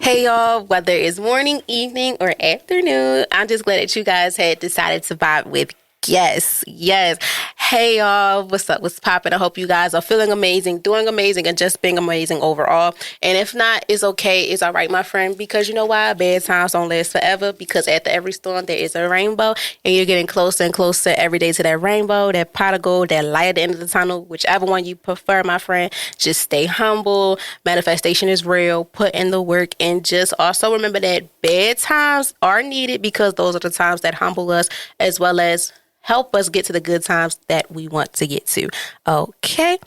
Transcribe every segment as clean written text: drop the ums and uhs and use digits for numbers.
Hey y'all, whether it's morning, evening, or afternoon, I'm just glad that you guys had decided to vibe with yes. Hey y'all, what's up? What's poppin'? I hope you guys are feeling amazing, doing amazing, and just being amazing overall. And if not, it's okay. It's all right, my friend, because you know why? Bad times don't last forever, because after every storm, there is a rainbow, and you're getting closer and closer every day to that rainbow, that pot of gold, that light at the end of the tunnel, whichever one you prefer, my friend. Just stay humble. Manifestation is real. Put in the work, and just also remember that bad times are needed because those are the times that humble us as well as help us get to the good times that we want to get to. Okay.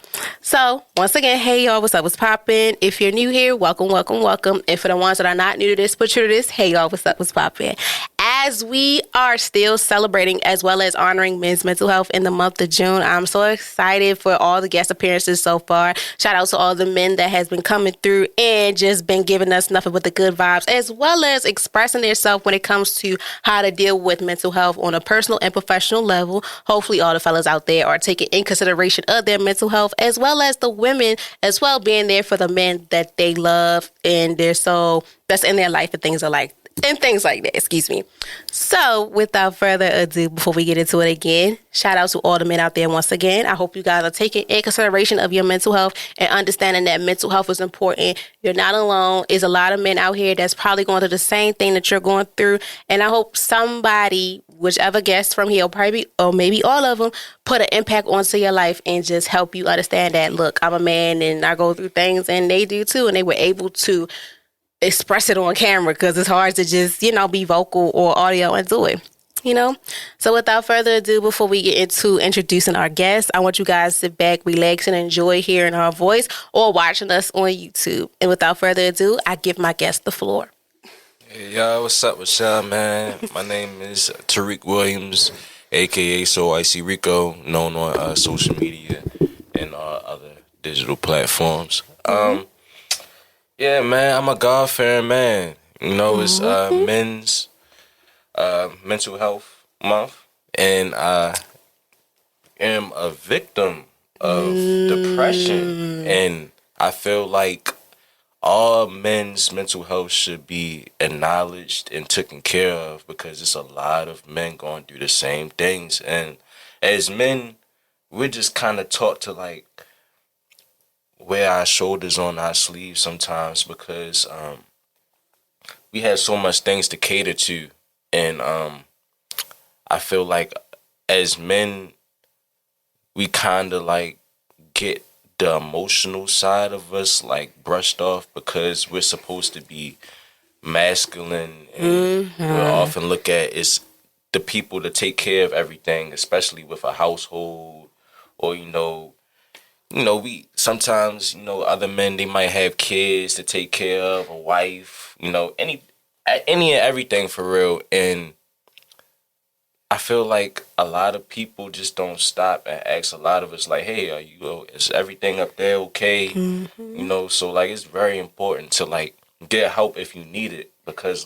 So once again, hey y'all, what's up? What's poppin'? If you're new here, welcome. And for the ones that are not new to this, but true to this, hey y'all, what's up? What's poppin'? As we are still celebrating as well as honoring men's mental health in the month of June, I'm so excited for all the guest appearances so far. Shout out to all the men that has been coming through and just been giving us nothing but the good vibes, as well as expressing themselves when it comes to how to deal with mental health on a personal and professional level. Hopefully all the fellas out there are taking in consideration of their mental health, as well as the women as well, being there for the men that they love and they're so that's in their life and things like that, excuse me. So without further ado, before we get into it again, shout out to all the men out there once again. I hope you guys are taking in consideration of your mental health and understanding that mental health is important. You're not alone. There's a lot of men out here that's probably going through the same thing that you're going through. And I hope somebody, whichever guest from here, or maybe all of them, put an impact onto your life and just help you understand that, look, I'm a man and I go through things and they do too. And they were able to express it on camera because it's hard to just, be vocal or audio and do it. So without further ado, before we get into introducing our guests, I want you guys to sit back, relax, and enjoy hearing our voice or watching us on YouTube. And without further ado, I give my guest the floor. Hey, y'all, what's up with y'all, man? My name is Tarip Williams, a.k.a. So I See Rico, known on social media and other digital platforms. Yeah, man, I'm a God-fearing man. It's men's mental health month, and I am a victim of depression, and I feel like all men's mental health should be acknowledged and taken care of because it's a lot of men going through the same things, and as men, we're just kind of taught to wear our shoulders on our sleeves sometimes because we have so much things to cater to, and I feel like as men we kind of get the emotional side of us brushed off because we're supposed to be masculine, and we're often looked at as the people to take care of everything, especially with a household or we sometimes, other men, they might have kids to take care of, a wife, any and everything for real. And I feel like a lot of people just don't stop and ask a lot of us hey, is everything up there okay? So it's very important to get help if you need it because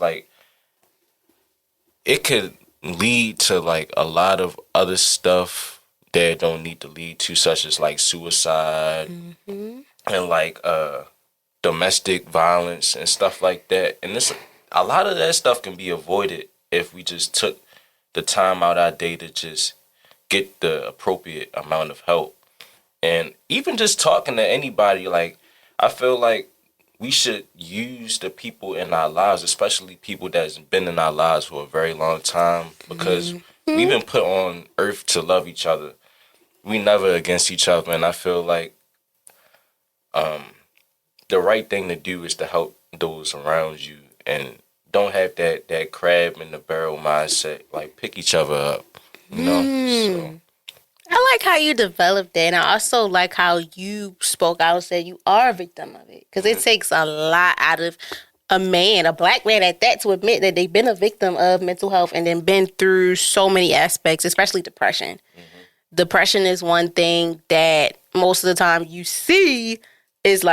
it could lead to a lot of other stuff that don't need to lead to, such as suicide and domestic violence and stuff like that. And a lot of that stuff can be avoided if we just took the time out our day to just get the appropriate amount of help. And even just talking to anybody, I feel like we should use the people in our lives, especially people that's been in our lives for a very long time, because we've been put on earth to love each other. We never against each other, and I feel like the right thing to do is to help those around you and don't have that crab in the barrel mindset. Pick each other up, So. I like how you developed that, and I also like how you spoke out and said you are a victim of it, because it takes a lot out of a man, a black man at that, to admit that they've been a victim of mental health and then been through so many aspects, especially depression. Depression is one thing that most of the time you see is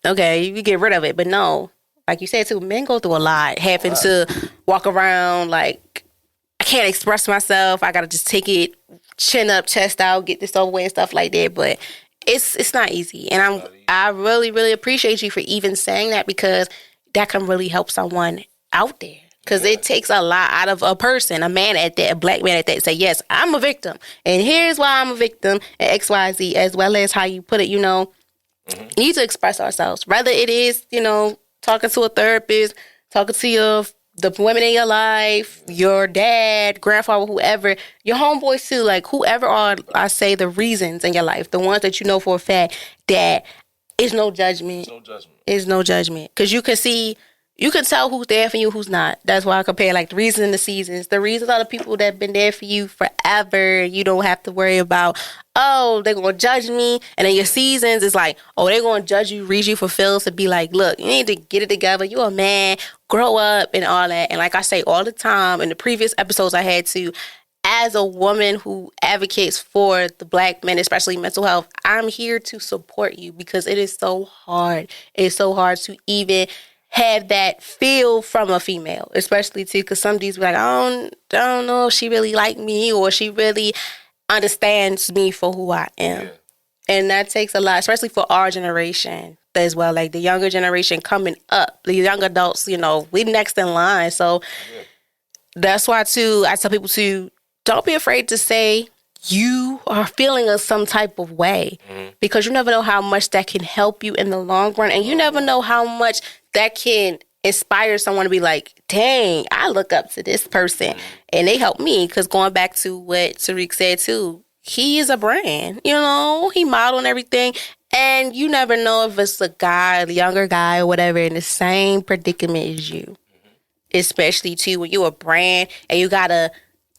okay, you get rid of it. But no, like you said too, men go through a lot, having to walk around I can't express myself. I got to just take it chin up, chest out, get this over with and stuff like that. But it's not easy, and I really really appreciate you for even saying that, because that can really help someone out there. Because it takes a lot out of a person, a man at that, a black man at that, say, yes, I'm a victim. And here's why I'm a victim, and X, Y, Z, as well as how you put it, need to express ourselves. Whether it is, talking to a therapist, talking to the women in your life, your dad, grandfather, whoever, your homeboys too, like whoever are, I say, the reasons in your life, the ones that you know for a fact that is no judgment. No judgment. Is no judgment. Because you can tell who's there for you, who's not. That's why I compare like the reasons and the seasons. The reasons are the people that have been there for you forever. You don't have to worry about, oh, they're going to judge me. And then your seasons is like, oh, they're going to judge you, read you for feels to be like, look, you need to get it together. You're a man, grow up and all that. And like I say all the time in the previous episodes I had to, as a woman who advocates for the black men, especially mental health, I'm here to support you, because it is so hard. It's so hard to even have that feel from a female, especially too, because some dudes be like, I don't know if she really like me or she really understands me for who I am. Yeah. And that takes a lot, especially for our generation as well, like the younger generation coming up, the young adults, we next in line. So that's why too, I tell people to don't be afraid to say you are feeling some type of way, because you never know how much that can help you in the long run. And you never know how much that can inspire someone to be like, dang, I look up to this person and they help me. Because going back to what Tarip said too, he is a brand, he modeled everything. And you never know if it's a guy, the younger guy or whatever, in the same predicament as you. Especially too, when you're a brand and you gotta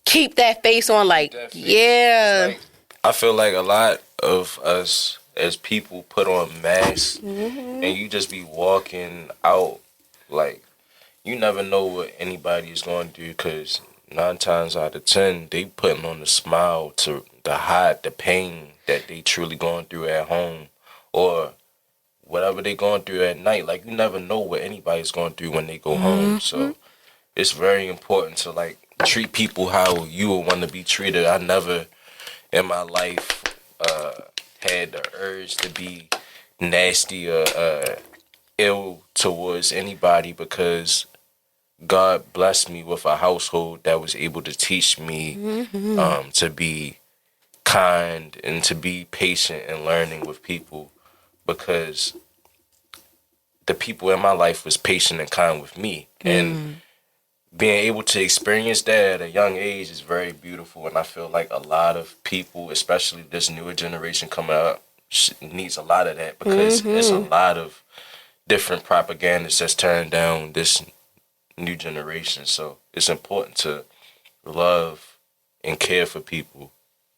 keep that face on, like, yeah. Like, I feel like a lot of us as people put on masks, and you just be walking out, like, you never know what anybody is going to do, because 9 times out of 10, they putting on a smile to hide the pain that they truly going through at home, or whatever they going through at night. Like, you never know what anybody's going through when they go home. So it's very important to, like, treat people how you would want to be treated. I never in my life had the urge to be nasty or ill towards anybody, because God blessed me with a household that was able to teach me to be kind and to be patient and learning with people, because the people in my life was patient and kind with me. And being able to experience that at a young age is very beautiful. And I feel like a lot of people, especially this newer generation coming up, needs a lot of that, because there's a lot of different propagandas that's tearing down this new generation. So it's important to love and care for people,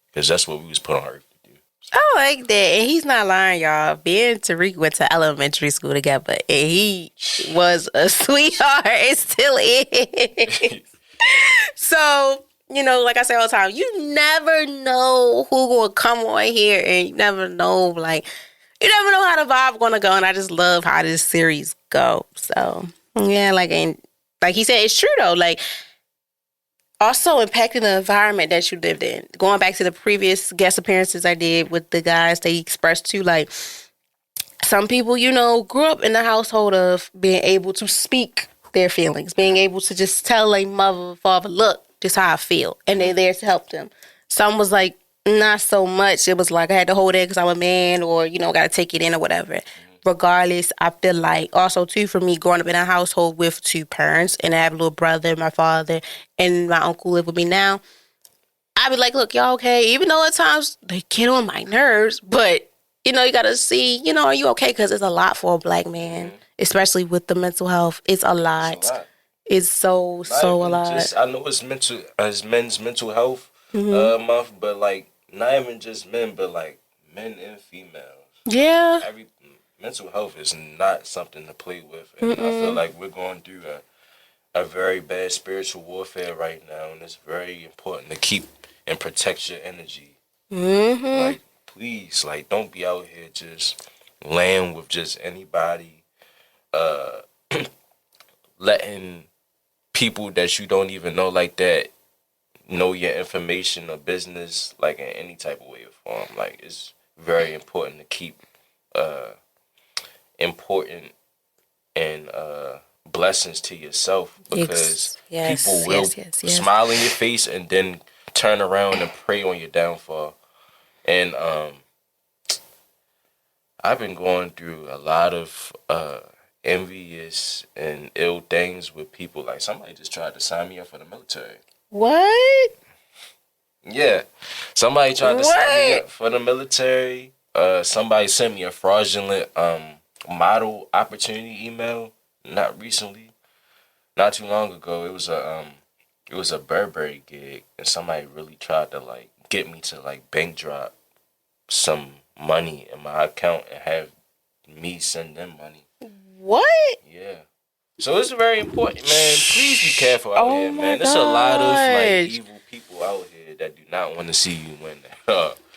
because that's what we was put on earth to do. I like that. And he's not lying, y'all. Me and Tariq went to elementary school together, and he was a sweetheart and still is. So, like I say all the time, you never know who gonna come on here, and you never know, you never know how the vibe gonna go. And I just love how this series go. So, yeah, and like he said, it's true though. Like, also impacting the environment that you lived in. Going back to the previous guest appearances I did with the guys, they expressed too, like, some people, grew up in the household of being able to speak their feelings, being able to just tell a mother or father, look, this is how I feel. And they're there to help them. Some was like, not so much. It was like I had to hold it because I'm a man, or, got to take it in or whatever. Regardless, I feel like also too, for me, growing up in a household with 2 parents, and I have a little brother, my father, and my uncle live with me now, I be like, look, y'all okay? Even though at times they get on my nerves, but you gotta see, are you okay? Because it's a lot for a black man, especially with the mental health. It's a lot. It's so a lot. I know it's men's mental health month, but like not even just men, but like men and females. Yeah. Mental health is not something to play with. And I feel like we're going through a very bad spiritual warfare right now, and it's very important to keep and protect your energy. Like, please, don't be out here just laying with just anybody, letting people that you don't even know like that know your information or business, like in any type of way or form. Like, it's very important to keep important and blessings to yourself, because people will smile in your face and then turn around and prey on your downfall. And I've been going through a lot of envious and ill things with people. Like, somebody just tried to sign me up for the military. What? Yeah. Somebody tried to sign me up for the military. Somebody sent me a fraudulent model opportunity email not recently. Not too long ago. It was a Burberry gig, and somebody really tried to like get me to like bank drop some money in my account and have me send them money. What? Yeah. So it's very important, man. Please be careful out here, man. There's a lot of like evil people out here that do not want to see you win.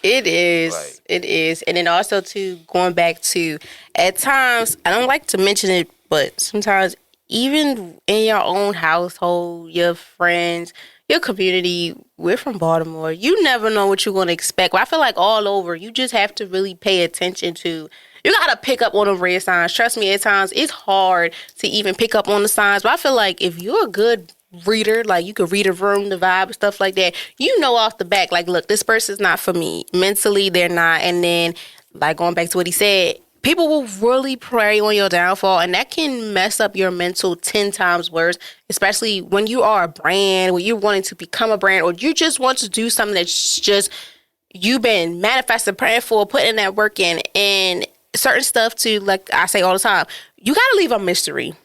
It is. Like, it is. And then also, too, going back to, at times, I don't like to mention it, but sometimes even in your own household, your friends, your community, we're from Baltimore. You never know what you're going to expect. But I feel like all over, you just have to really pay attention to, you got to pick up on the red signs. Trust me, at times, it's hard to even pick up on the signs. But I feel like if you're a good reader, like you could read a room, the vibe, stuff like that, you know off the back, like, look, this person's not for me. Mentally, they're not. And then, like, going back to what he said, people will really prey on your downfall, and that can mess up your mental 10 times worse, especially when you are a brand, when you're wanting to become a brand, or you just want to do something that's just, you've been manifesting, praying for, putting that work in, and certain stuff too, like I say all the time, you got to leave a mystery.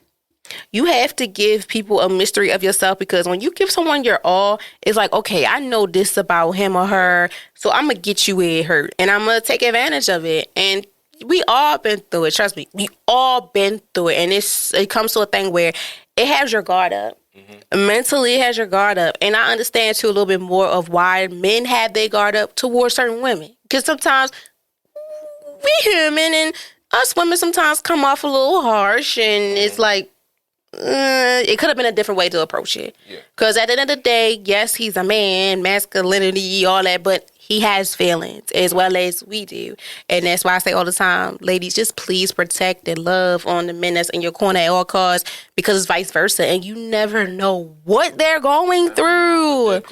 You have to give people a mystery of yourself, because when you give someone your all, it's like, okay, I know this about him or her, so I'm going to get you where it hurt, and I'm going to take advantage of it. And we all been through it. Trust me. We all been through it. And it comes to a thing where it has your guard up. Mm-hmm. Mentally, it has your guard up. And I understand, too, a little bit more of why men have their guard up towards certain women. Because sometimes we human, and us women sometimes come off a little harsh, and it's like, it could have been a different way to approach it. Because at the end of the day, yes, he's a man, masculinity, all that, but he has feelings as well as we do. And that's why I say all the time, ladies, just please protect and love on the men that's in your corner at all costs, because it's vice versa. And you never know what they're going through. Or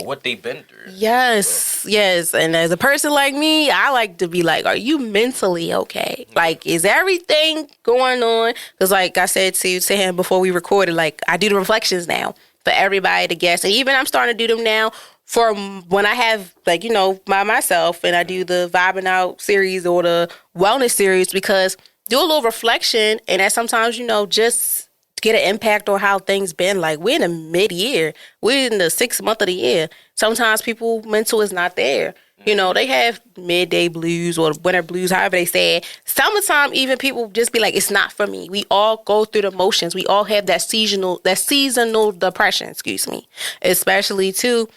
what they've been through. Yes. And as a person like me, I like to be like, are you mentally okay? Like, is everything going on? Because like I said to him before we recorded, like, I do the reflections now for everybody to guess. And even I'm starting to do them now for when I have, like, you know, by myself, and I do the Vibing Out series or the Wellness series, because do a little reflection, and that sometimes, you know, just get an impact on how things been. Like, we're in the mid-year. We're in the 6th month of the year. Sometimes people mental is not there. You know, they have midday blues or winter blues, however they say it. Summertime, even people just be like, it's not for me. We all go through the motions. We all have that seasonal depression, especially too.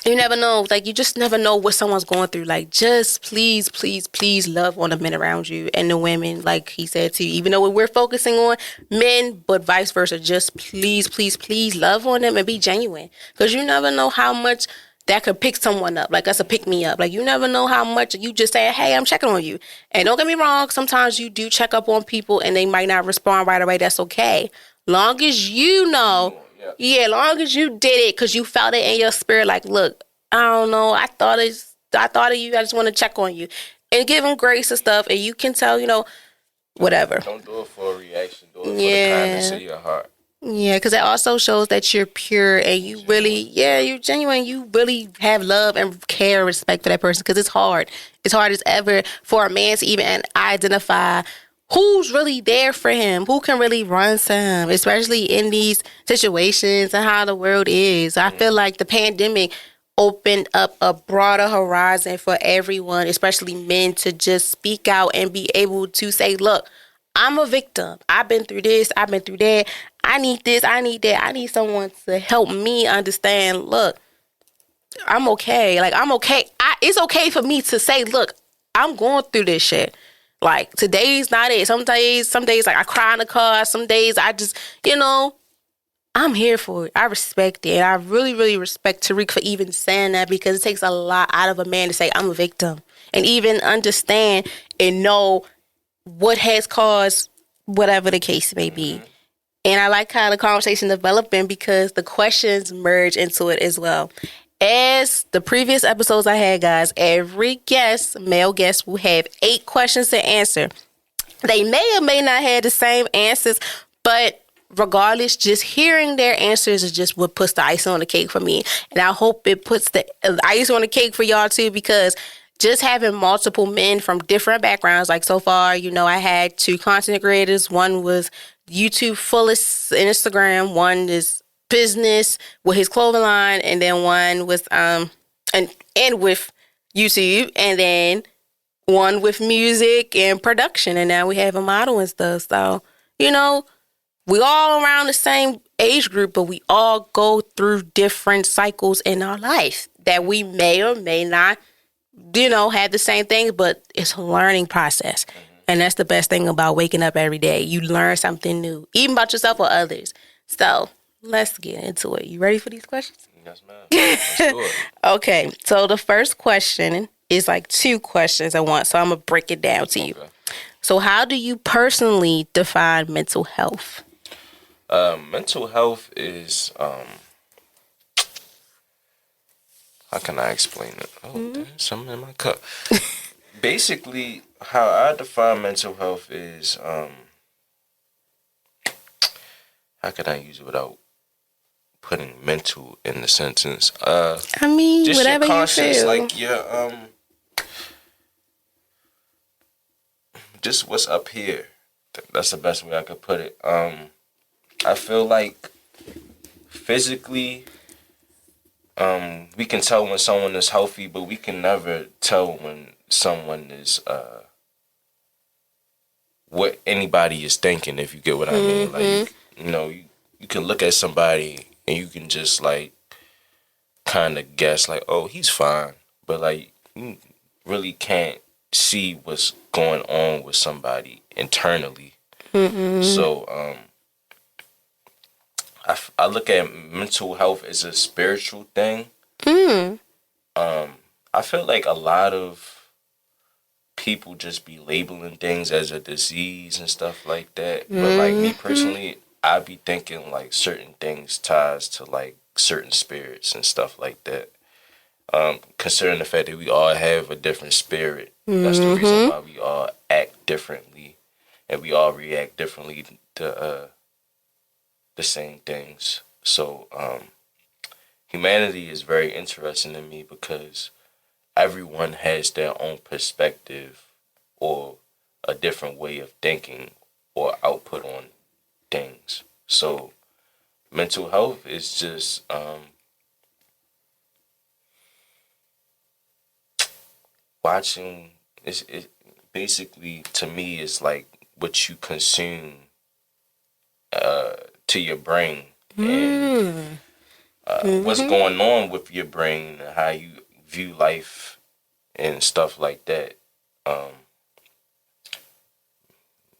You never know. Like, you just never know what someone's going through. Like, just please, please, please love on the men around you and the women, like he said to you. Even though we're focusing on men, but vice versa, just please, please, please love on them and be genuine. Because you never know how much that could pick someone up. Like, that's a pick me up. Like, you never know how much you just say, hey, I'm checking on you. And don't get me wrong, sometimes you do check up on people and they might not respond right away. That's okay. Long as you know. Yeah, long as you did it because you felt it in your spirit, like, look, I don't know, I thought of you, I just want to check on you. And give them grace and stuff, and you can tell, you know, whatever. Don't do it for a reaction, do it for the kindness of your heart. Yeah, because it also shows that you're pure and you really, you're genuine. You really have love and care and respect for that person, because it's hard. It's hard as ever for a man to even identify who's really there for him, who can really run to him, especially in these situations and how the world is. I feel like the pandemic opened up a broader horizon for everyone, especially men, to just speak out and be able to say, look, I'm a victim. I've been through this. I've been through that. I need this. I need that. I need someone to help me understand, look, I'm okay. Like, I'm okay. It's okay for me to say, look, I'm going through this shit. Like, today's not it. Some days, like, I cry in the car. Some days I just, you know, I'm here for it. I respect it. And I really, really respect Tarip for even saying that, because it takes a lot out of a man to say, I'm a victim. and even understand and know what has caused whatever the case may be. And I like how the conversation developing because the questions merge into it as well. As the previous episodes I had, guys, every guest, male guest, will have 8 questions to answer. They may or may not have the same answers, but regardless, just hearing their answers is just what puts the icing on the cake for me. And I hope it puts the icing on the cake for y'all too, because just having multiple men from different backgrounds, like so far, I had 2 content creators. One was YouTube fullest Instagram, one is business with his clothing line, and then one was and with YouTube, and then one with music and production, and now we have a model and stuff. So, we all around the same age group, but we all go through different cycles in our life that we may or may not, have the same things, but it's a learning process. And that's the best thing about waking up every day. You learn something new, even about yourself or others. So let's get into it. You ready for these questions? Yes, ma'am. Let's do it. Okay. So the first question is like 2 questions at once. So I'm going to break it down to you. Okay. So how do you personally define mental health? Mental health is, how can I explain it? Oh, there's something in my cup. Basically, how I define mental health is, how can I use it without putting mental in the sentence? I mean, just whatever your conscience, you feel. like your, just what's up here. That's the best way I could put it. I feel like physically, we can tell when someone is healthy, but we can never tell when someone is what anybody is thinking, if you get what I mean. Like, you can look at somebody and you can just like kind of guess like, oh, he's fine, but like you really can't see what's going on with somebody internally. So I look at mental health as a spiritual thing. I feel like a lot of people just be labeling things as a disease and stuff like that. But like me personally, I be thinking like certain things ties to like certain spirits and stuff like that. Considering the fact that we all have a different spirit, that's the reason why we all act differently and we all react differently to the same things. So humanity is very interesting to me because everyone has their own perspective or a different way of thinking or output on things. So mental health is just watching. It basically, to me, is like what you consume to your brain and what's going on with your brain and how you view life and stuff like that.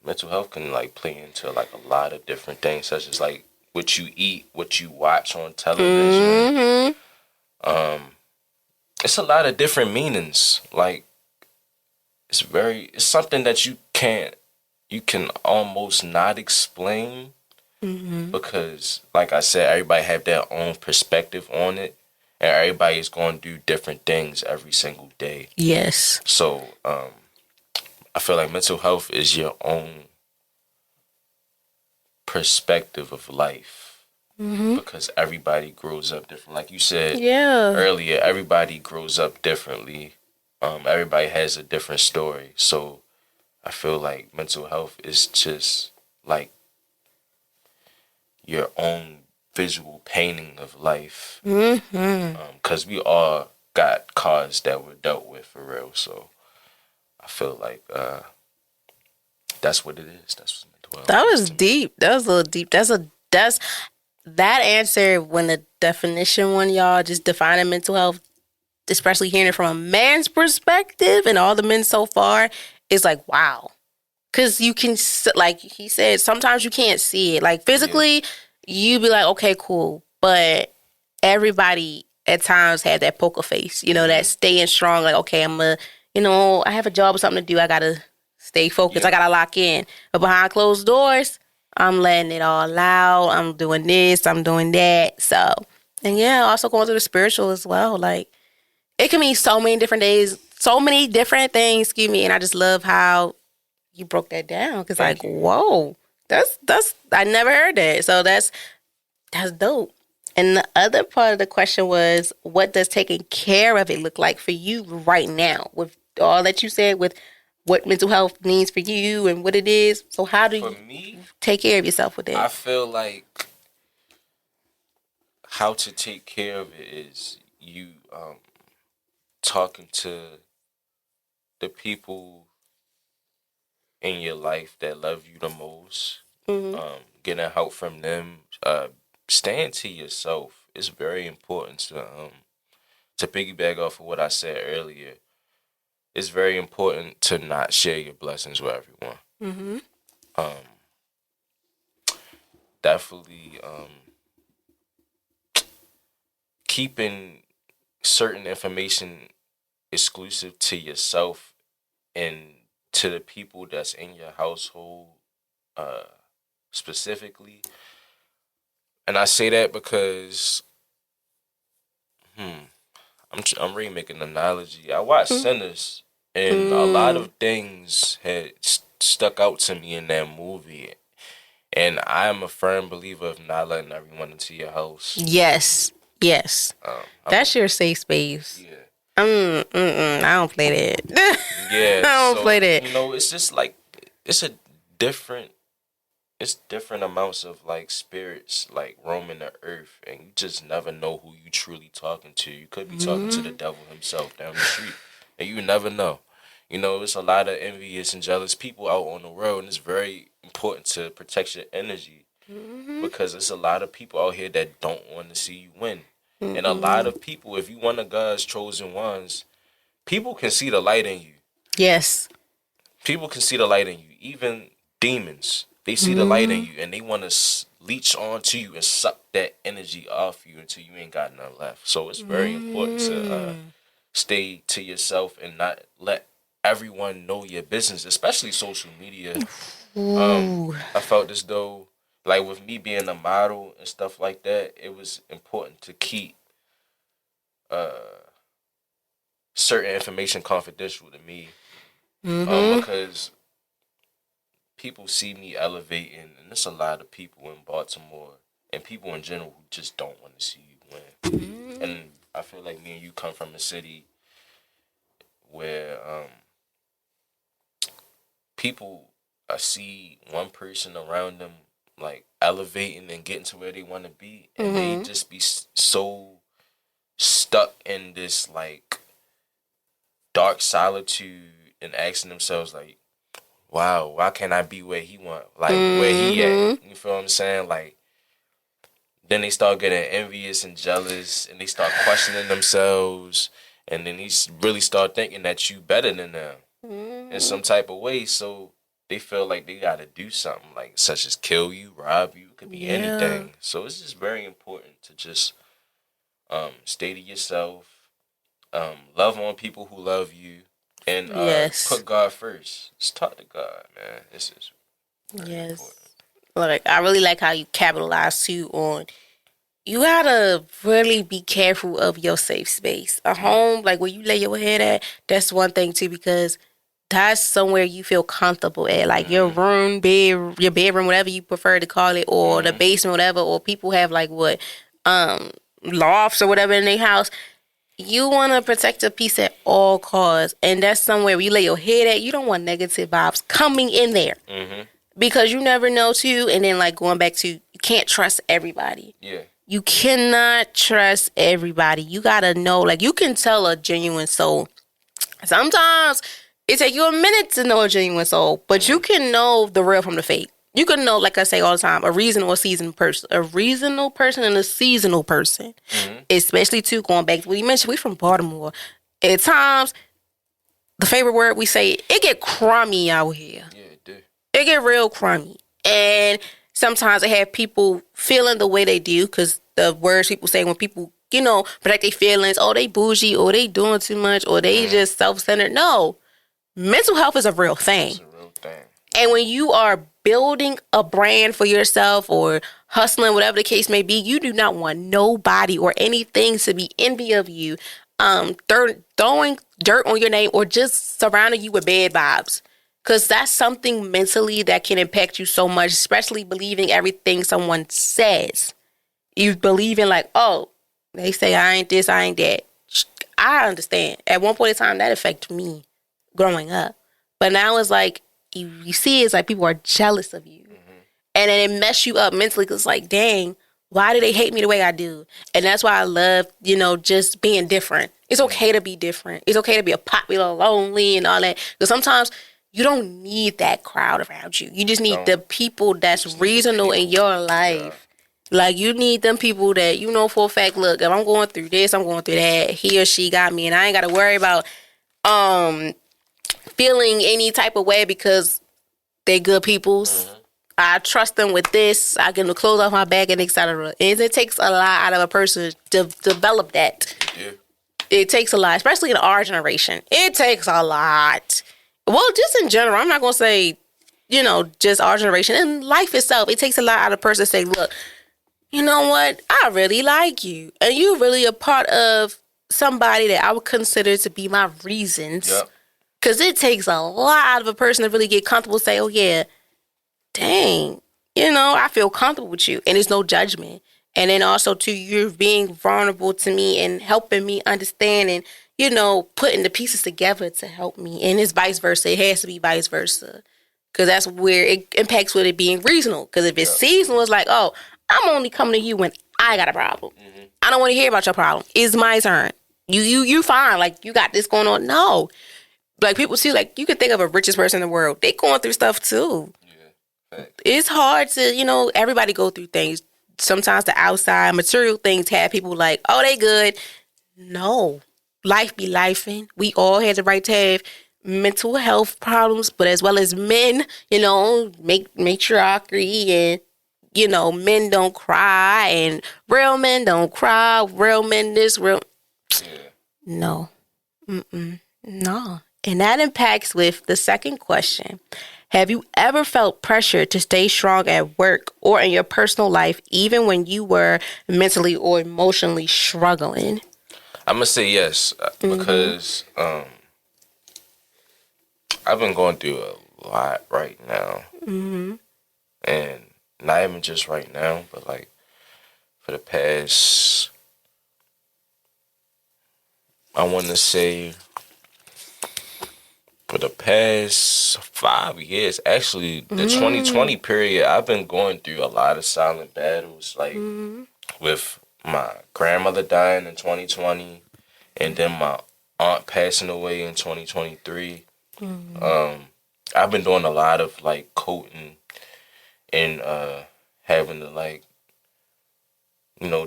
Mental health can like play into like a lot of different things, such as like what you eat, what you watch on television. It's a lot of different meanings. Like it's something that you can almost not explain because, like I said, everybody have their own perspective on it, and everybody is going to do different things every single day. Yes. So, I feel like mental health is your own perspective of life because everybody grows up different. Like you said earlier, everybody grows up differently. Everybody has a different story. So, I feel like mental health is just like your own visual painting of life. Because we all got cards that were dealt with for real. So I feel like that's what it is. That's what mental health That is was to me. deep. That was a little deep. That's that answer when the definition one, y'all, just defining mental health, especially hearing it from a man's perspective and all the men so far, is like, wow. Because you can, like he said, sometimes you can't see it. Like physically, you be like, okay, cool. But everybody at times had that poker face, that staying strong. Like, okay, I'm going I have a job or something to do. I gotta stay focused. Yeah. I gotta lock in. But behind closed doors, I'm letting it all out. I'm doing this. I'm doing that. So, and yeah, also going through the spiritual as well. Like, it can mean so many different days, so many different things. Excuse me. And I just love how you broke that down. Cause Thank you. whoa, that's I never heard that. So that's dope. And the other part of the question was, what does taking care of it look like for you right now? With all that you said, with what mental health means for you and what it is. So how do For you me, take care of yourself with I that? feel like how to take care of it is you talking to the people in your life that love you the most, Mm-hmm. getting help from them, staying to yourself. It's very important to piggyback off of what I said earlier. It's very important to not share your blessings with everyone. Mm-hmm. Um, Definitely keeping certain information exclusive to yourself and to the people that's in your household uh, specifically. And I say that because I'm really making an analogy. I watched Sinners, and a lot of things had stuck out to me in that movie. And I am a firm believer of not letting everyone into your house. Yes. Yes. That's your safe space. Yeah. I don't play that. Yeah. I don't So, play that. it's just like, it's a different, it's different amounts of like spirits like roaming the earth, and you just never know who you truly talking to. You could be talking to the devil himself down the street, and you never know. It's a lot of envious and jealous people out on the road, and it's very important to protect your energy because it's a lot of people out here that don't want to see you win. And a lot of people, if you one of God's chosen ones, people can see the light in you. Yes. People can see the light in you. Even demons, they see the light in you, and they want to leech onto you and suck that energy off you until you ain't got none left. So it's very important to stay to yourself and not let everyone know your business, especially social media. I felt as though, like with me being a model and stuff like that, it was important to keep certain information confidential to me, because people see me elevating, and there's a lot of people in Baltimore and people in general who just don't want to see you win. And I feel like me and you come from a city where people see one person around them like elevating and getting to where they want to be, and they just be so stuck in this like dark solitude and asking themselves like, wow, why can't I be where he want, like where he at? You feel what I'm saying? Like, then they start getting envious and jealous, and they start questioning themselves, and then they really start thinking that you better than them in some type of way. So they feel like they got to do something, like such as kill you, rob you. It could be anything. So it's just very important to just stay to yourself, love on people who love you, and put God first. Just talk to God, man. This is very important. Like, I really like how you capitalize too on, you gotta really be careful of your safe space. A home, like where you lay your head at, that's one thing too, because that's somewhere you feel comfortable at. Like your room, bed, your bedroom, whatever you prefer to call it, or the basement, whatever, or people have like lofts or whatever in their house. You want to protect your peace at all costs. And that's somewhere where you lay your head at. You don't want negative vibes coming in there. Because you never know too. And then like going back to, you can't trust everybody. Yeah. You cannot trust everybody. You got to know, like you can tell a genuine soul. Sometimes it take you a minute to know a genuine soul. But you can know the real from the fake. You can know, like I say all the time, a reasonable seasoned person. A reasonable person and a seasonal person. Especially, too, going back to what you mentioned, we from Baltimore. At times, the favorite word we say, it get crummy out here. Yeah, it do. It get real crummy. And sometimes I have people feeling the way they do, because the words people say when people, protect their feelings. Oh, they bougie, or they doing too much, or they just self-centered. No, mental health is a real thing. It's a real thing. And when you are building a brand for yourself or hustling, whatever the case may be, you do not want nobody or anything to be envy of you, throwing dirt on your name, or just surrounding you with bad vibes. Because that's something mentally that can impact you so much, especially believing everything someone says. You believe in like, oh, they say I ain't this, I ain't that. I understand. At one point in time, that affected me growing up. But now it's like, you see it's like people are jealous of you. And then it mess you up mentally because it's like, dang, why do they hate me the way I do? And that's why I love, just being different. It's okay to be different. It's okay to be a popular, lonely, and all that. Because sometimes you don't need that crowd around you. You just need the people that's reasonable in your life. Yeah. Like, you need them people that you know for a fact, look, if I'm going through this, I'm going through that, he or she got me, and I ain't got to worry about feeling any type of way because they good peoples. I trust them with this. I get the clothes off my back and etc. And it takes a lot out of a person to develop that. Yeah. It takes a lot, especially in our generation. It takes a lot. Well, just in general, I'm not going to say, just our generation. In life itself, it takes a lot out of a person to say, look, you know what? I really like you. And you're really a part of somebody that I would consider to be my reasons. Yep. Because it takes a lot out of a person to really get comfortable, say, oh, yeah, dang, I feel comfortable with you. And it's no judgment. And then also, too, you're being vulnerable to me and helping me understand and, putting the pieces together to help me. And it's vice versa. It has to be vice versa. Because that's where it impacts with it being reasonable. Because if it's seasonal, it's like, oh, I'm only coming to you when I got a problem. I don't want to hear about your problem. It's my turn. You fine. Like, you got this going on. No. Like, people see, like, you could think of a richest person in the world. They going through stuff, too. It's hard to, everybody go through things. Sometimes the outside material things have people like, oh, they good. No. Life be lifing. We all have the right to have mental health problems, but as well as men, matriarchy and, men don't cry and real men don't cry. Real men this, real. Yeah. No. No. And that impacts with the second question. Have you ever felt pressure to stay strong at work or in your personal life, even when you were mentally or emotionally struggling? I'm going to say yes, because I've been going through a lot right now. And not even just right now, but like for the past, I want to say, for the past 5 years, actually, the 2020 period, I've been going through a lot of silent battles, like with my grandmother dying in 2020, and then my aunt passing away in 2023. I've been doing a lot of like coping and having to like,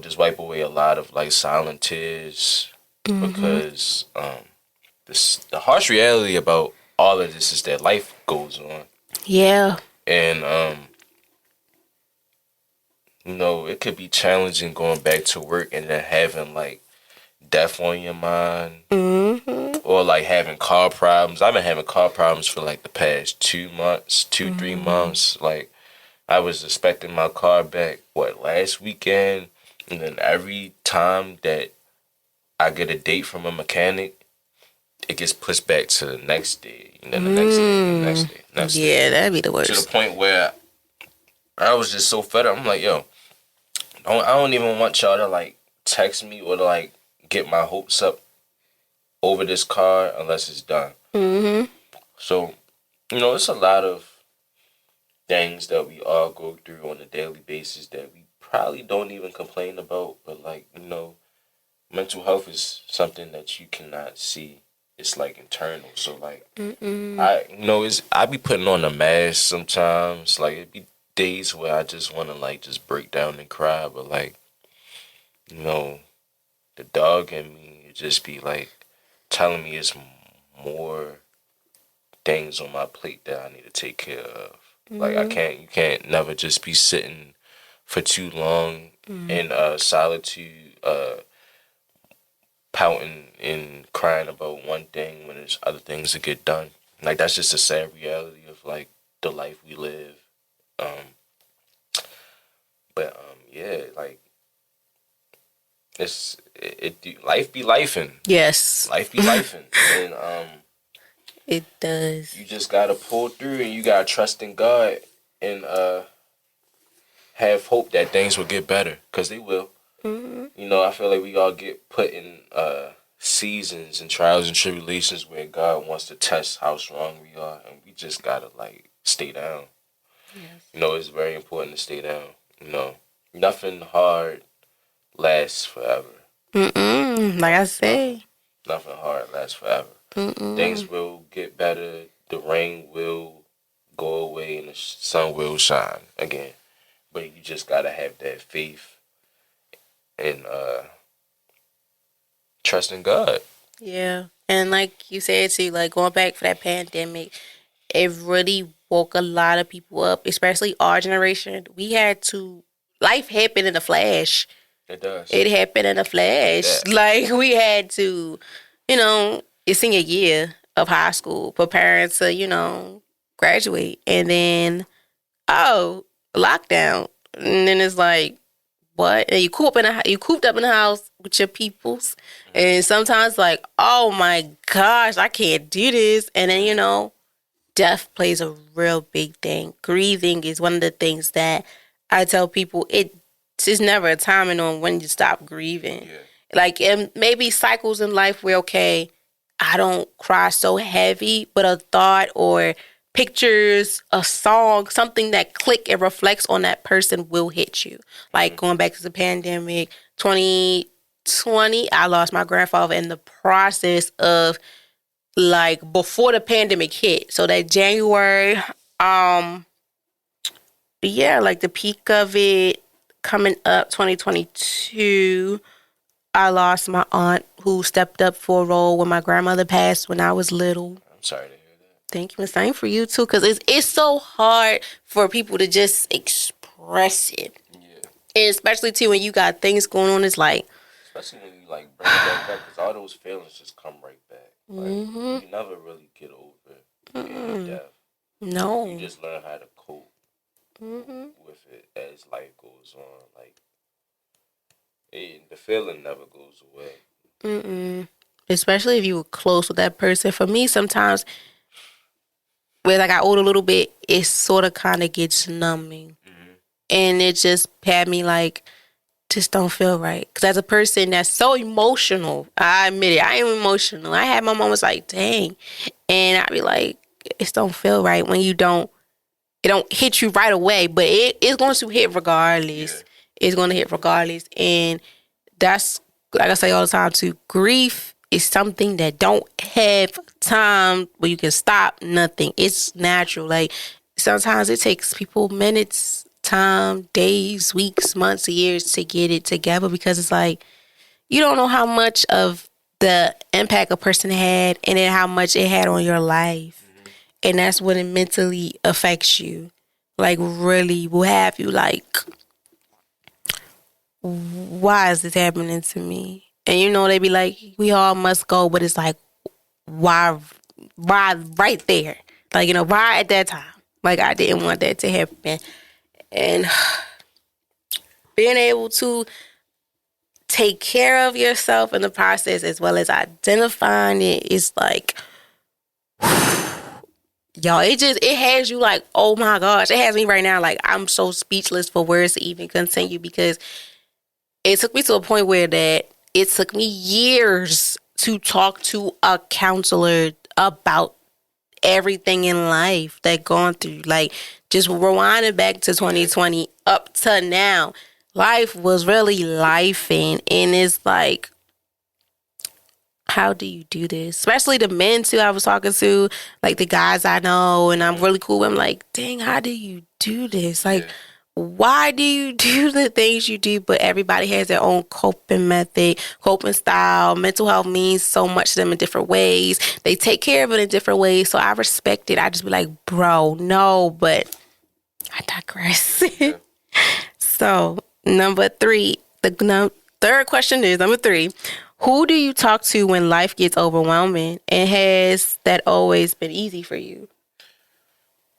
just wipe away a lot of like silent tears because the harsh reality about all of this is that life goes on. Yeah. And, it could be challenging going back to work and then having, like, death on your mind. Or, like, having car problems. I've been having car problems for, like, the past 2 months, 3 months. Like, I was expecting my car back, last weekend? And then every time that I get a date from a mechanic, it gets pushed back to the next day, the next day, the next day, the next day. Yeah, that'd be the worst. To the point where I was just so fed up. I'm like, yo, I don't even want y'all to, like, text me or to, like, get my hopes up over this car unless it's done. So, it's a lot of things that we all go through on a daily basis that we probably don't even complain about. But, like, mental health is something that you cannot see. It's like internal. So like I be putting on a mask sometimes. Like it be days where I just wanna like just break down and cry, but like, the dog in me it just be like telling me it's more things on my plate that I need to take care of. Like you can't never just be sitting for too long in solitude, pouting and crying about one thing when there's other things to get done. Like, that's just a sad reality of like the life we live. Um, yeah, like life be lifing. Yes. Life be lifing, and It does. you just gotta pull through, and you gotta trust in God, and have hope that things will get better, cause they will. You know, I feel like we all get put in seasons and trials and tribulations where God wants to test how strong we are, and we just gotta like stay down. Yes. You know, it's very important to stay down. You know, nothing hard lasts forever. Like I say. Nothing hard lasts forever. Things will get better. The rain will go away, and the sun will shine again. But you just gotta have that faith and trust in God. Yeah. And like you said too, like going back for that pandemic, it really woke a lot of people up, especially our generation. We had to, life happened in a flash. It does. It happened in a flash. Yeah. Like we had to, it's senior year of high school, preparing to, graduate. And then, lockdown. And then it's like, what? And you cooped up in the house with your peoples. And sometimes like, oh my gosh, I can't do this. And then, death plays a real big thing. Grieving is one of the things that I tell people it's never a timing on when you stop grieving. Yeah. Like, and maybe cycles in life where, okay, I don't cry so heavy, but a thought or pictures, a song, something that click and reflects on that person will hit you. Like going back to the pandemic, 2020, I lost my grandfather in the process of like before the pandemic hit. So that January, like the peak of it coming up 2022, I lost my aunt who stepped up for a role when my grandmother passed when I was little. I'm sorry to hear that. Thank you, and same for you too, because it's so hard for people to just express it. Yeah. And especially too when you got things going on, it's like, especially when you like bring it back, because all those feelings just come right back. Like you never really get over death. no. You just learn how to cope with it as life goes on. Like the feeling never goes away. Especially if you were close with that person. For me, sometimes when I got older a little bit, it sort of kind of gets numbing. And it just had me like, just don't feel right. Because as a person that's so emotional, I admit it, I am emotional. I had my moments like, dang. And I'd be like, it don't feel right when it don't hit you right away. But it's going to hit regardless. Yeah. It's going to hit regardless. And that's, like I say all the time too, grief is something that don't have time where you can stop, nothing. It's natural. Like sometimes it takes people minutes, time, days, weeks, months, years to get it together, because it's like you don't know how much of the impact a person had and then how much it had on your life. And that's when it mentally affects you. Like really will have you like, why is this happening to me? And they be like, we all must go, but it's like, why right there? Like, why at that time? Like I didn't want that to happen. And being able to take care of yourself in the process as well as identifying it is like, y'all, it has you like, oh my gosh, it has me right now. Like I'm so speechless for words to even continue, because it took me to a point where that it took me years to talk to a counselor about everything in life that gone through. Like just rewinding back to 2020 up to now, life was really lifing. And it's like, how do you do this? Especially the men too I was talking to, like the guys I know and I'm really cool with. I'm like, dang, how do you do this? Like, why do you do the things you do? But everybody has their own coping method, coping style. Mental health means so much to them in different ways. They take care of it in different ways. So I respect it. I just be like, bro, no, but I digress. So number 3, third question is number 3. Who do you talk to when life gets overwhelming? And has that always been easy for you?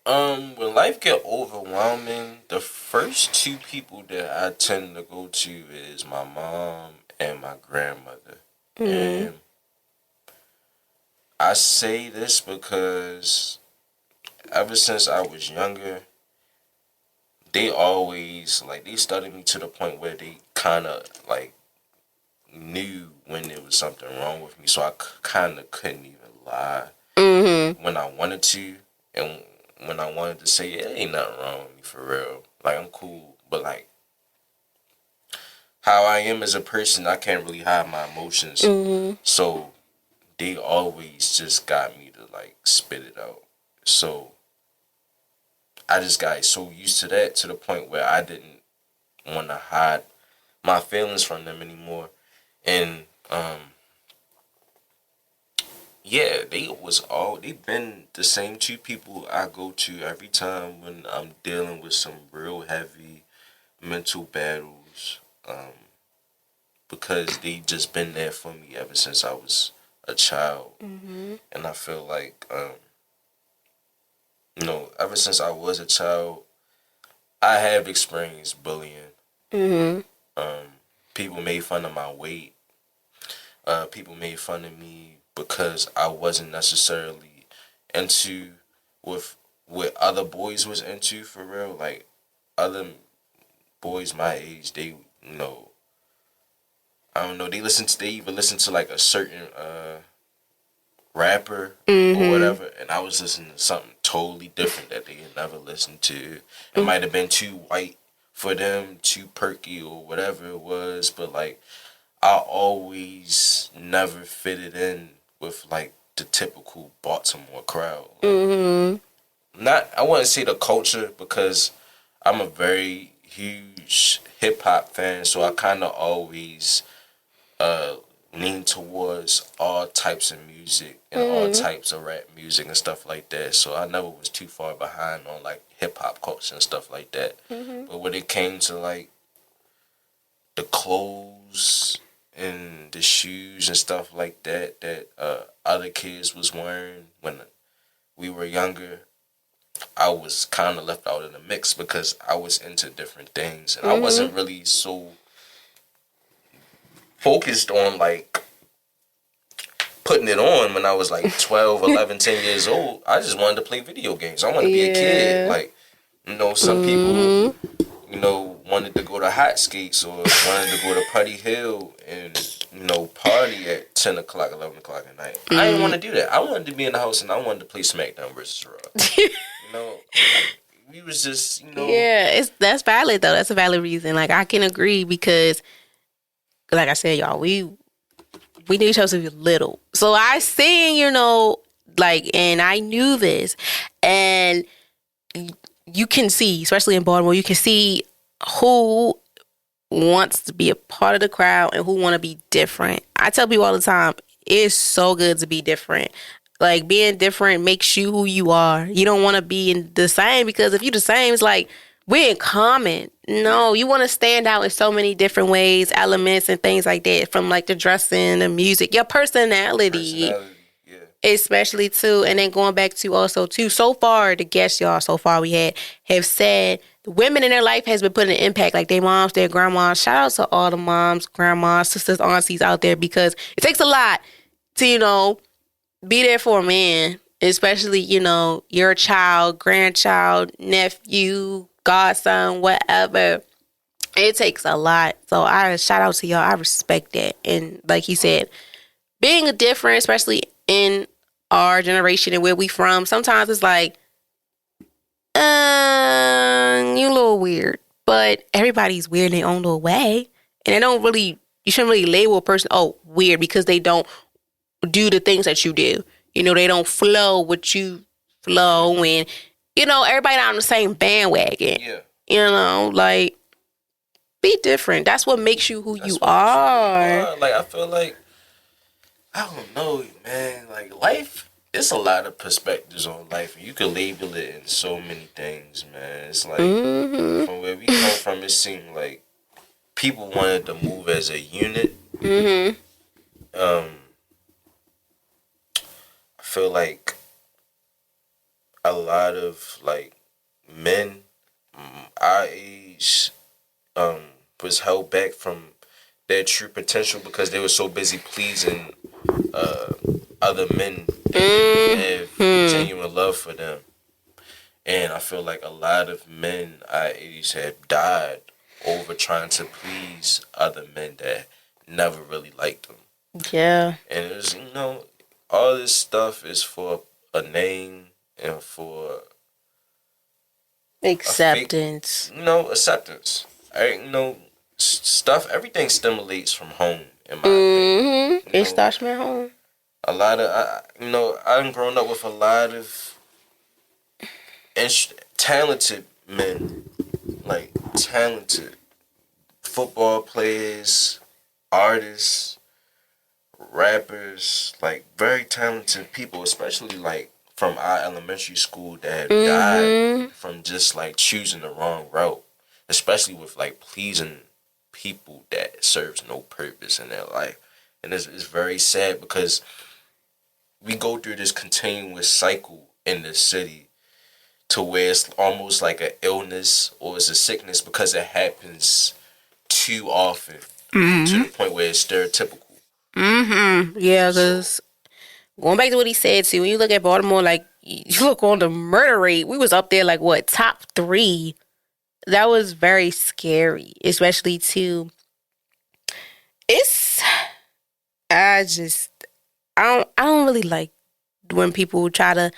When life get overwhelming, the first two people that I tend to go to is my mom and my grandmother. Mm-hmm. And I say this because ever since I was younger, they always like they studied me to the point where they kind of like knew when there was something wrong with me, so I kind of couldn't even lie Mm-hmm. when I wanted to, and when I wanted to say it ain't nothing wrong with me for real. Like I'm cool, but like how I am as a person, I can't really hide my emotions. Mm-hmm. So they always just got me to like spit it out. So I just got so used to that to the point where I didn't want to hide my feelings from them anymore. And yeah, they've been the same two people I go to every time when I'm dealing with some real heavy mental battles. Because they just been there for me ever since I was a child. Mm-hmm. And I feel like ever since I was a child, I have experienced bullying. Mm-hmm. Um, People made fun of my weight. People made fun of me because I wasn't necessarily into with what other boys was into for real. Like other boys my age, they I don't know. They even listen to like a certain rapper or Mm-hmm. whatever, and I was listening to something totally different that they had never listened to. It might have been too white for them, too perky or whatever it was, but like I always never fitted in with like the typical Baltimore crowd. Like Mm-hmm. not I wouldn't say the culture because I'm a very huge hip hop fan, so I kind of always uh lean towards all types of music and all Mm-hmm. types of rap music and stuff like that. So I never was too far behind on like hip hop culture and stuff like that. Mm-hmm. But when it came to like the clothes and the shoes and stuff like that other kids was wearing when we were younger, I was kind of left out of the mix because I was into different things and I Mm-hmm. wasn't really so focused on like putting it on when I was like 12, 11, 10 years old. I just wanted to play video games. I wanted to be a kid. Yeah. Like, some people, Mm-hmm. wanted to go to hot skates or wanted to go to Putty Hill and, party at 10 o'clock, 11 o'clock at night. I didn't want to do that. I wanted to be in the house and I wanted to play SmackDown versus Raw. You know, we was just, Yeah, that's valid though. That's a valid reason. Like I can agree because, like I said, y'all, we knew each other since we were little. So I seen, like, and I knew this, and you can see, especially in Baltimore, you can see who wants to be a part of the crowd and who want to be different. I tell people all the time, it's so good to be different. Like being different makes you who you are. You don't want to be in the same because if you're the same, it's like we're in common. No, you want to stand out in so many different ways, elements and things like that. From like the dressing, the music, your personality, yeah. especially too. And then going back to also too. So far, the guests y'all so far we had have said the women in their life has been putting an impact, like their moms, their grandmas. Shout out to all the moms, grandmas, sisters, aunties out there because it takes a lot to be there for a man, especially, your child, grandchild, nephew, godson, whatever. It takes a lot. So I shout out to y'all. I respect that. And like he said, being a different, especially in our generation and where we from, sometimes it's like, you a little weird. But everybody's weird in their own little way. And you shouldn't really label a person, oh, weird because they don't do the things that you do. They don't flow what you flow and, everybody not on the same bandwagon. Yeah. Like, be different. That's what makes you who That's you what makes you who you are. are. Like I feel like I don't know, man. Like life, it's a lot of perspectives on life, and you can label it in so many things, man. It's like Mm-hmm. from where we come from, it seemed like people wanted to move as a unit, Mm-hmm. I feel like a lot of like men our age um was held back from their true potential because they were so busy pleasing uh other men that didn't have genuine love for them. And I feel like a lot of men our age have died over trying to please other men that never really liked them. Yeah. And it's, all this stuff is for a name and for a fake, Acceptance. acceptance. Stuff, everything stimulates from home, in my opinion. It starts from at home. A lot of, I've grown up with a lot of talented men, like talented football players, artists, rappers, like very talented people, especially like from our elementary school that have died from just like choosing the wrong route, especially with like pleasing people that serves no purpose in their life. And it's very sad because we go through this continuous cycle in the city to where it's almost like an illness or it's a sickness because it happens too often to the point where it's stereotypical. Yeah, because going back to what he said too, when you look at Baltimore, like you look on the murder rate, we was up there like what, top 3. That was very scary, especially too. It's I don't really like when people try to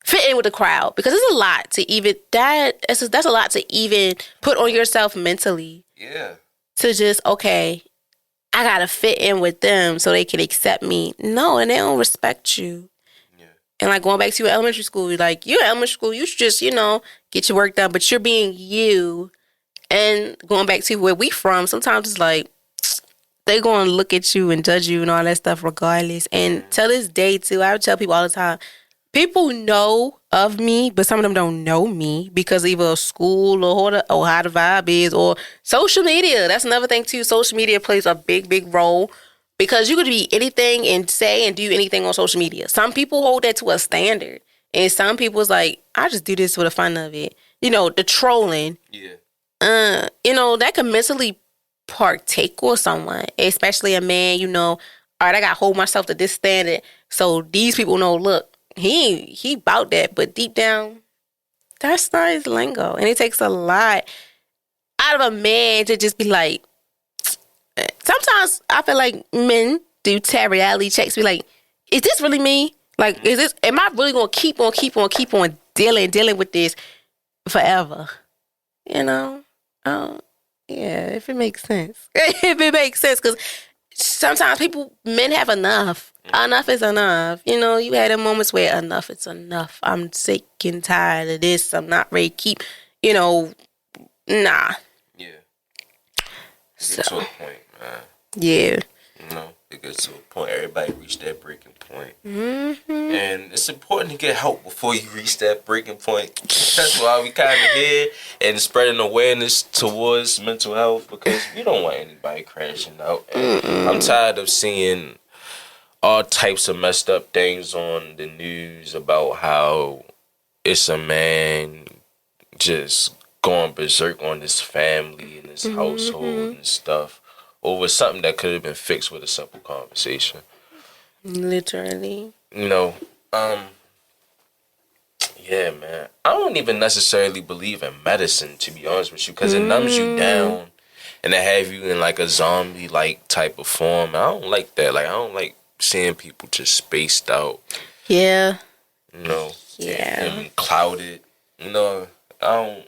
fit in with the crowd because it's a lot to even that's a lot to even put on yourself mentally. Yeah. To just, okay, I gotta fit in with them so they can accept me. No, and they don't respect you. Yeah. And like going back to your elementary school, like you're in elementary school, you should just, get your work done, but you're being you. And going back to where we from, sometimes it's like they gonna look at you and judge you and all that stuff regardless. And to this day too, I would tell people all the time, people know of me, but some of them don't know me because either school or how the vibe is or social media. That's another thing too. Social media plays a big, big role because you could be anything and say and do anything on social media. Some people hold that to a standard, and some people's like, I just do this for the fun of it. The trolling. Yeah. That could mentally partake with someone, especially a man. All right, I gotta hold myself to this standard, so these people know. Look. He about that, but deep down, that's not his lingo. And it takes a lot out of a man to just be like, sometimes I feel like men do reality checks, be like, is this really me? Like, am I really going to keep on dealing with this forever? Yeah, if it makes sense. If it makes sense, because sometimes men have enough. Enough is enough. You had the moments where enough is enough. I'm sick and tired of this. I'm not ready to keep, nah. Yeah. It gets to a point, man. Yeah. It gets to a point. Everybody reach that breaking point. And it's important to get help before you reach that breaking point. That's why we kind of here and spreading awareness towards mental health because we don't want anybody crashing out. And I'm tired of seeing all types of messed up things on the news about how it's a man just going berserk on his family and his household and stuff over something that could have been fixed with a simple conversation. Literally. Yeah, man. I don't even necessarily believe in medicine, to be honest with you, because it numbs you down and it have you in like a zombie-like type of form. I don't like that. Like, I don't like seeing people just spaced out. Yeah. Yeah. And clouded. I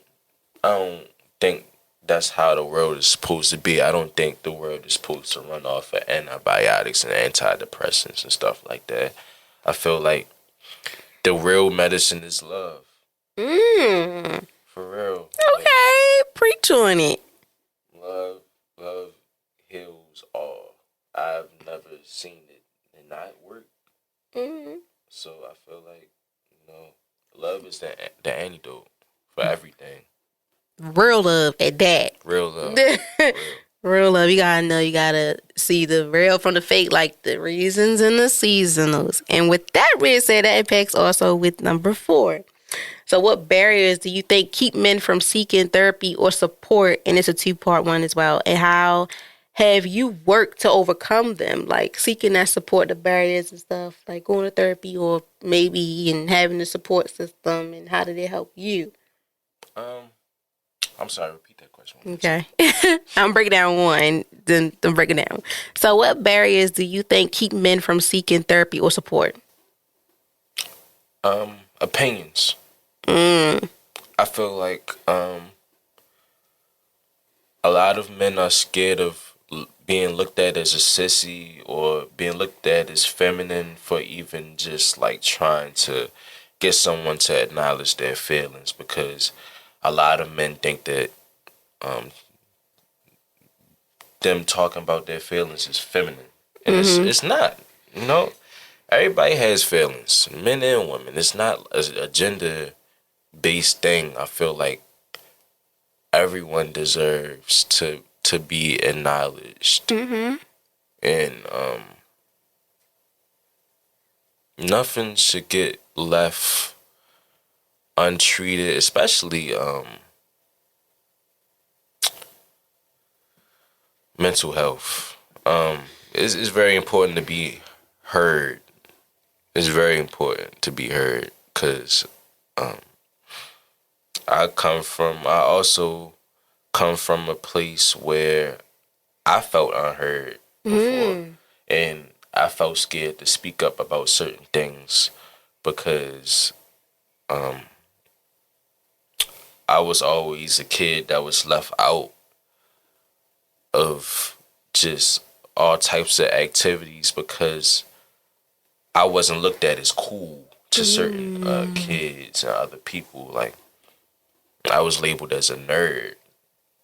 don't think that's how the world is supposed to be. I don't think the world is supposed to run off of antibiotics and antidepressants and stuff like that. I feel like the real medicine is love. For real. Okay, preach on it. Love heals all. I've never seen it and not work. So I feel like, love is the antidote for everything. Real love at that. Real love. Real. Real love, you gotta know, you gotta see the real from the fake, like the reasons and the seasonals. And with that being said, that impacts also with number 4. So, what barriers do you think keep men from seeking therapy or support? And it's a two-part one as well. And how have you worked to overcome them? Like seeking that support, the barriers and stuff, like going to therapy or maybe and having the support system. And how did it help you? Um, I'm sorry. Repeat that question one more time. Okay. I'm breaking down one, then break it down. So, what barriers do you think keep men from seeking therapy or support? Opinions. Mm. I feel like a lot of men are scared of being looked at as a sissy or being looked at as feminine for even just like trying to get someone to acknowledge their feelings, because a lot of men think that um, them talking about their feelings is feminine, and it's not. You know, everybody has feelings, men and women. It's not a gender based thing. I feel like everyone deserves to be acknowledged, and nothing should get left untreated, especially mental health. It's very important to be heard. It's very important to be heard, because I also come from a place where I felt unheard before, and I felt scared to speak up about certain things because I was always a kid that was left out of just all types of activities because I wasn't looked at as cool to certain kids and other people. Like, I was labeled as a nerd,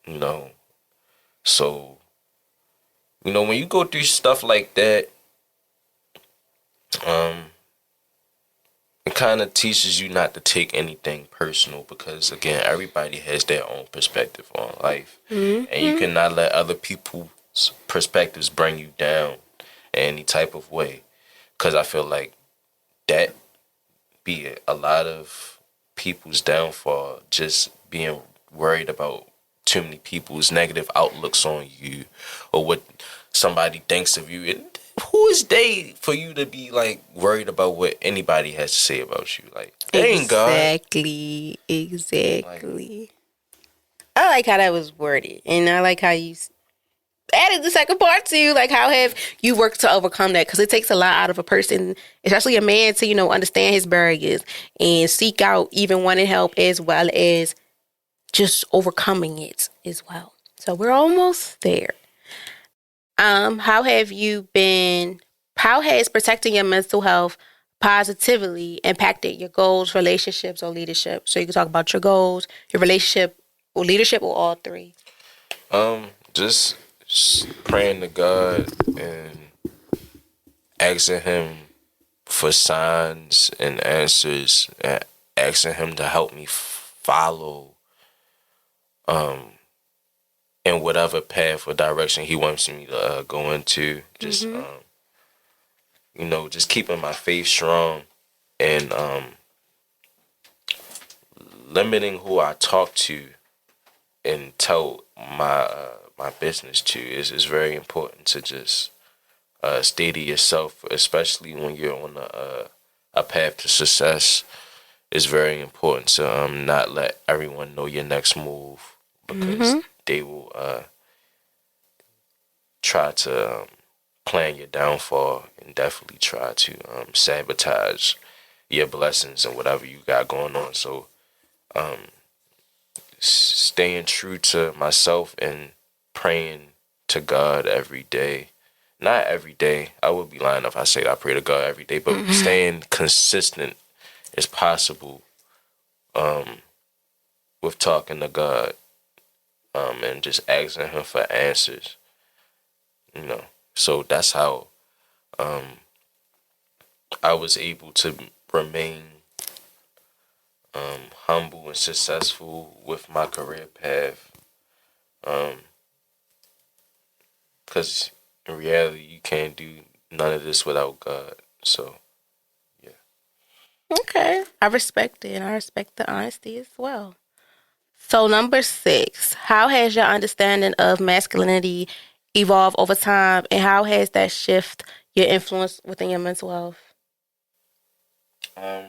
you know. So, when you go through stuff like that, um, it kind of teaches you not to take anything personal, because again, everybody has their own perspective on life, and you cannot let other people's perspectives bring you down in any type of way, because I feel like that be a lot of people's downfall, just being worried about too many people's negative outlooks on you or what somebody thinks of you. And who is they for you to be like worried about what anybody has to say about you? Like, they ain't God. Exactly. Like, Exactly. I like how that was worded, and I like how you added the second part too. Like, how have you worked to overcome that? Because it takes a lot out of a person, especially a man, to understand his barriers and seek out even wanting help as well as just overcoming it as well. So we're almost there. How have you been? How has protecting your mental health positively impacted your goals, relationships, or leadership? So you can talk about your goals, your relationship, or leadership, or all three. just praying to God and asking Him for signs and answers, and asking Him to help me follow in whatever path or direction He wants me to go into. Just just keeping my faith strong, and limiting who I talk to and tell my business to is very important. To just stay to yourself, especially when you're on a path to success. It's very important to not let everyone know your next move, because they will try to plan your downfall and definitely try to sabotage your blessings and whatever you got going on. So staying true to myself and praying to God every day. Not every day. I would be lying if I said I pray to God every day, but staying consistent as possible with talking to God, and just asking Him for answers. So that's how I was able to remain humble and successful with my career path. because in reality, you can't do none of this without God. So, yeah. Okay. I respect it, and I respect the honesty as well. So, number 6, how has your understanding of masculinity evolved over time, and how has that shift your influence within your mental health? Um,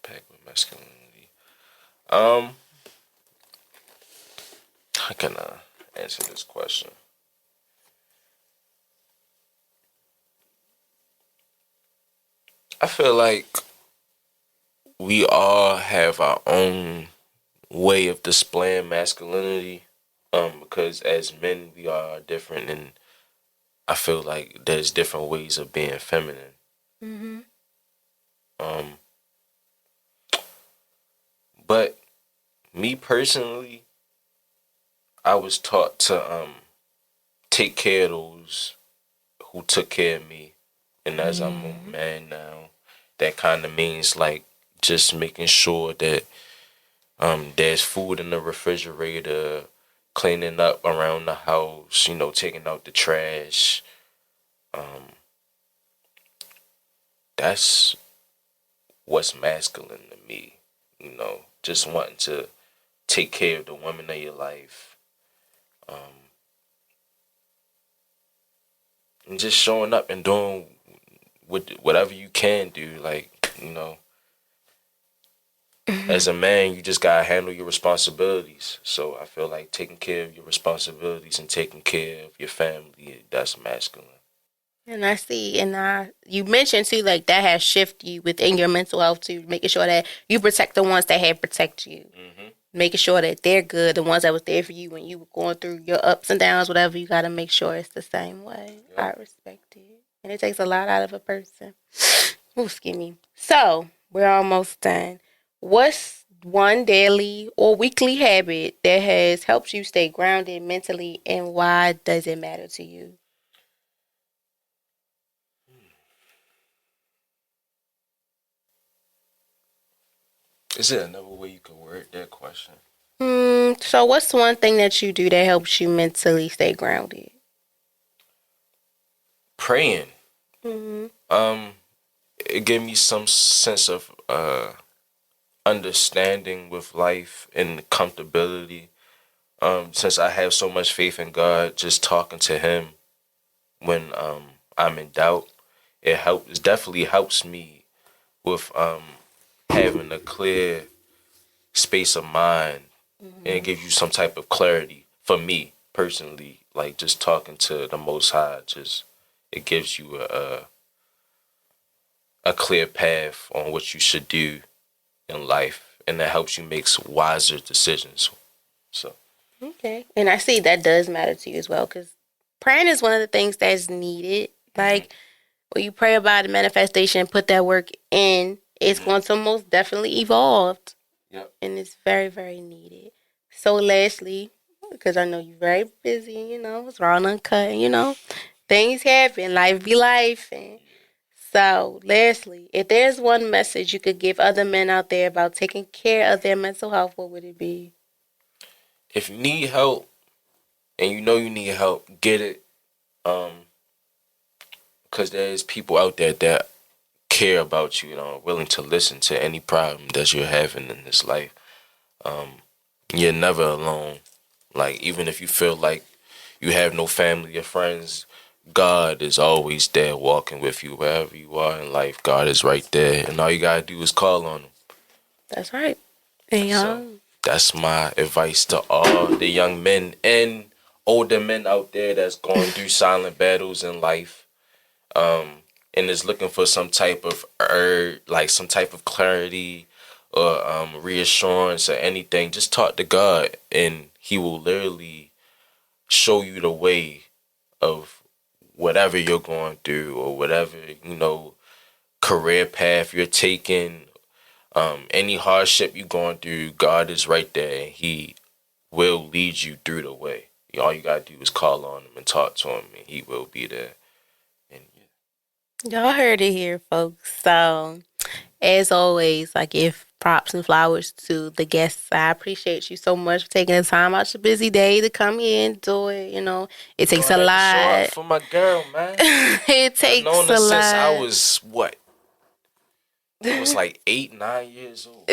Pack with masculinity. Um, how can I answer this question? I feel like we all have our own way of displaying masculinity. Because as men, we are different, and I feel like there's different ways of being feminine. Mm-hmm. Um, but me personally, I was taught to take care of those who took care of me, and as I'm a Mm-hmm. man now, that kind of means like just making sure that there's food in the refrigerator, cleaning up around the house, taking out the trash. Um, that's what's masculine to me. Just wanting to take care of the woman of your life. Um, and just showing up and doing whatever you can do. Like, as a man, you just gotta handle your responsibilities. So I feel like taking care of your responsibilities and taking care of your family, that's masculine. And I see, and you mentioned too, like that has shifted you within your mental health too, making sure that you protect the ones that have protected you, Hmm. making sure that they're good, the ones that was there for you when you were going through your ups and downs, whatever. You got to make sure it's the same way. I Yep. respect it, and it takes a lot out of a person. Oh, excuse me. So we're almost done. What's one daily or weekly habit that has helped you stay grounded mentally, and why does it matter to you? Is there another way you could word that question? So what's one thing that you do that helps you mentally stay grounded? Praying. Mm-hmm. Um, it gave me some sense of understanding with life and comfortability. Since I have so much faith in God, just talking to Him when I'm in doubt, it definitely helps me with having a clear space of mind, and it Mm-hmm. gives you some type of clarity. For me personally, like just talking to the Most High, just it gives you a clear path on what you should do in life, and that helps you make wiser decisions. So, Okay. And I see that does matter to you as well because praying is one of the things that's needed. hmm Like when you pray about the manifestation, put that work in, it's hmm going to most definitely evolve. yep. And it's very, very needed. So, lastly, because I know you're very busy, it's raw and uncut, things happen, life be life. And so, lastly, if there's one message you could give other men out there about taking care of their mental health, what would it be? If you need help and you know you need help, get it. Um, because there's people out there that care about you, willing to listen to any problem that you're having in this life. Um, you're never alone. Like even if you feel like you have no family or friends, God is always there walking with you wherever you are in life. God is right there, and all you gotta do is call on Him. That's right. And So that's my advice to all the young men and older men out there that's going through silent battles in life, and is looking for some type of like some type of clarity or reassurance or anything. Just talk to God, and He will literally show you the way of whatever you're going through or whatever career path you're taking. Any hardship you're going through, God is right there, and He will lead you through the way. All you gotta do is call on Him and talk to Him, and He will be there. And y'all heard it here, folks. So, as always, like if props and flowers to the guests. I appreciate you so much for taking the time out your busy day to come here and do it. You know, it takes I a had to show up lot. for my girl, man. It I've known takes her a since I lot. was what? I was like 8, 9 years old.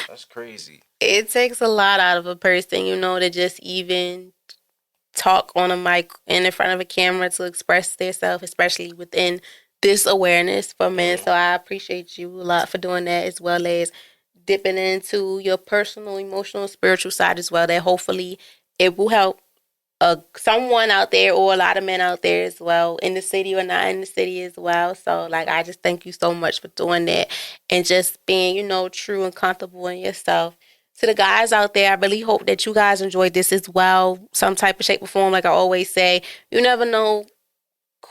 That's crazy. It takes a lot out of a person, you know, to just even talk on a mic and in front of a camera to express themselves, especially within this awareness for men. So I appreciate you a lot for doing that, as well as dipping into your personal, emotional, spiritual side as well. That hopefully it will help someone out there or a lot of men out there as well, in the city or not in the city as well. So like, I just thank you so much for doing that and just being, you know, true and comfortable in yourself. To the guys out there, I really hope that you guys enjoyed this as well, some type of shape or form. Like I always say, you never know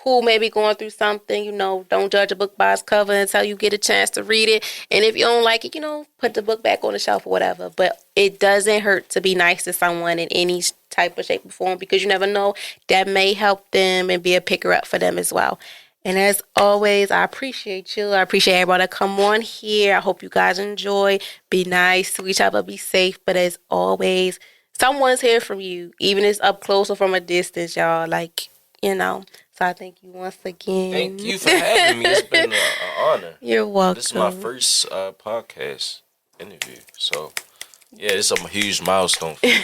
who may be going through something. You know, don't judge a book by its cover until you get a chance to read it. And if you don't like it, you know, put the book back on the shelf or whatever. But it doesn't hurt to be nice to someone in any type of shape or form, because you never know, that may help them and be a picker up for them as well. And as always, I appreciate you. I appreciate everybody that come on here. I hope you guys enjoy. Be nice to each other. Be safe. But as always, someone's here from you, even if it's up close or from a distance, y'all. Like, you know. So I thank you once again. Thank you for having me. It's been an honor. You're welcome. This is my first podcast interview. So, yeah, it's a huge milestone for me.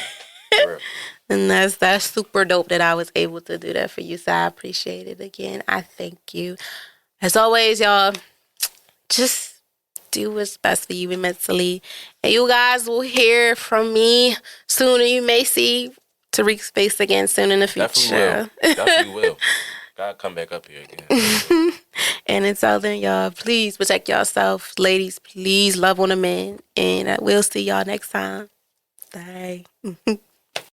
For real. And that's super dope that I was able to do that for you. So I appreciate it again. I thank you. As always, y'all, just do what's best for you mentally. And you guys will hear from me soon. And you may see Tarik's face again soon in the future. Definitely will. Gotta come back up here again. And until then, y'all, please protect yourself. Ladies, please love on the men. And we'll see y'all next time. Bye.